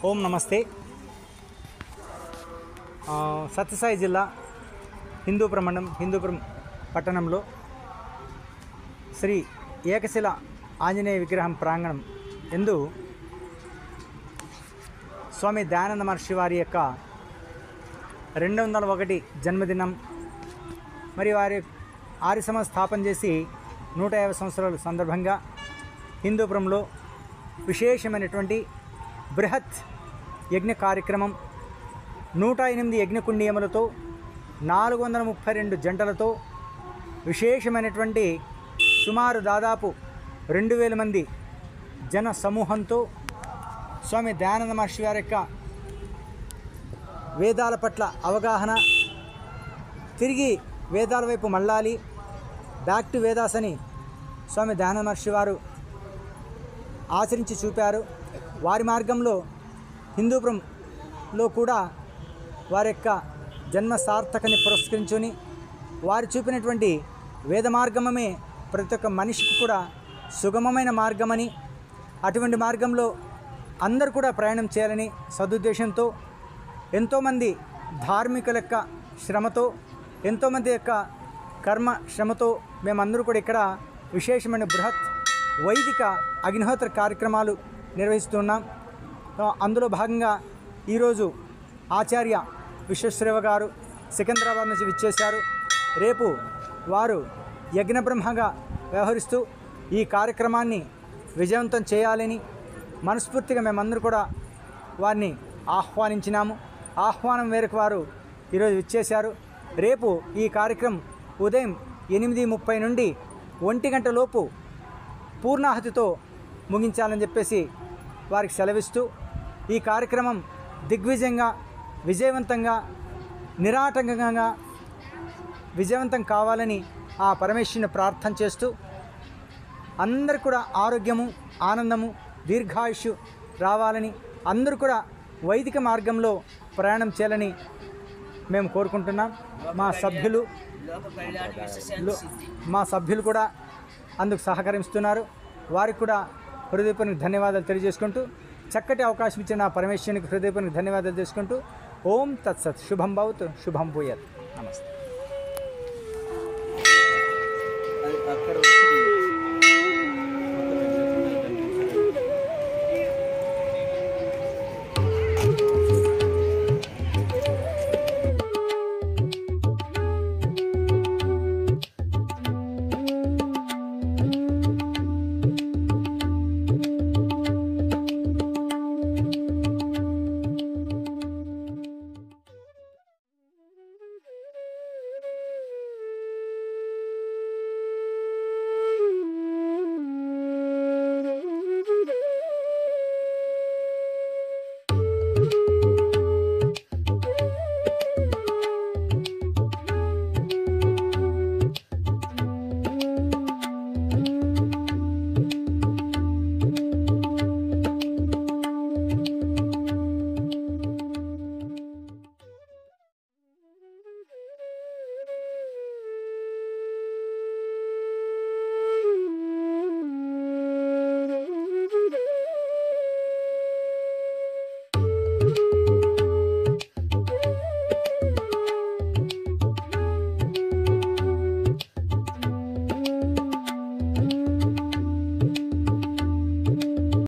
ఓం నమస్తే. సత్యసాయి జిల్లా హిందూపురం మండలం హిందూపురం పట్టణంలో శ్రీ ఏకశిల ఆంజనేయ విగ్రహం ప్రాంగణం ఎందు స్వామి దయానంద మహర్షి వారి యొక్క 201 జన్మదినం, మరి వారి ఆర్యసమాజ స్థాపన చేసి 150 సంవత్సరాల సందర్భంగా హిందూపురంలో విశేషమైనటువంటి బృహత్ యజ్ఞ కార్యక్రమం 108 యజ్ఞకుండీయములతో 432 జంటలతో విశేషమైనటువంటి సుమారు దాదాపు 2000 మంది జన సమూహంతో స్వామి దయానంద మహర్షి వారి యొక్క వేదాల పట్ల అవగాహన, తిరిగి వేదాల వైపు మళ్ళాలి, బ్యాక్ టు వేదాస్ అని స్వామి దయానంద మహర్షి వారు ఆచరించి చూపారు. వారి మార్గంలో హిందూపురంలో కూడా వారి యొక్క జన్మ సార్థకని పురస్కరించుని వారు చూపినటువంటి వేద మార్గమే ప్రతి ఒక్క మనిషికి కూడా సుగమమైన మార్గమని, అటువంటి మార్గంలో అందరూ కూడా ప్రయాణం చేయాలని సదుద్దేశంతో ఎంతోమంది ధార్మికుల యొక్క శ్రమతో, ఎంతోమంది యొక్క కర్మ శ్రమతో మేమందరూ కూడా ఇక్కడ విశేషమైన బృహత్ వైదిక అగ్నిహోత్ర కార్యక్రమాలు నిర్వహిస్తున్నాం. అందులో భాగంగా ఈరోజు ఆచార్య విశ్వేశ్వరయ్య గారు సికింద్రాబాద్ నుంచి విచ్చేశారు. రేపు వారు యజ్ఞబ్రహ్మగా వ్యవహరిస్తూ ఈ కార్యక్రమాన్ని విజయవంతం చేయాలని మనస్ఫూర్తిగా మేమందరూ కూడా వారిని ఆహ్వానించినాము. ఆహ్వానం మేరకు వారు ఈరోజు విచ్చేశారు. రేపు ఈ కార్యక్రమం ఉదయం 8:30 నుండి 1 గంట లోపు పూర్ణాహతితో ముగించాలని చెప్పేసి వారికి సెలవిస్తూ ఈ కార్యక్రమం దిగ్విజయంగా, విజయవంతంగా, నిరాటంకంగా విజయవంతం కావాలని ఆ పరమేశ్వరుని ప్రార్థన చేస్తూ అందరూ కూడా ఆరోగ్యము, ఆనందము, దీర్ఘాయుషు రావాలని, అందరూ కూడా వైదిక మార్గంలో ప్రయాణం చేయాలని మేము కోరుకుంటున్నాం. మా సభ్యులు కూడా అందుకు సహకరిస్తున్నారు. వారికి కూడా హృదయపూర్వక ధన్యవాదాలు తెలియజేసుకుంటూ, చక్కటి అవకాశం ఇచ్చిన పరమేశ్వరునికి హృదయపూర్వక ధన్యవాదాలు చేసుకుంటూ, ఓం తత్సత్. శుభం భవతు, శుభం భూయాత్. నమస్తే.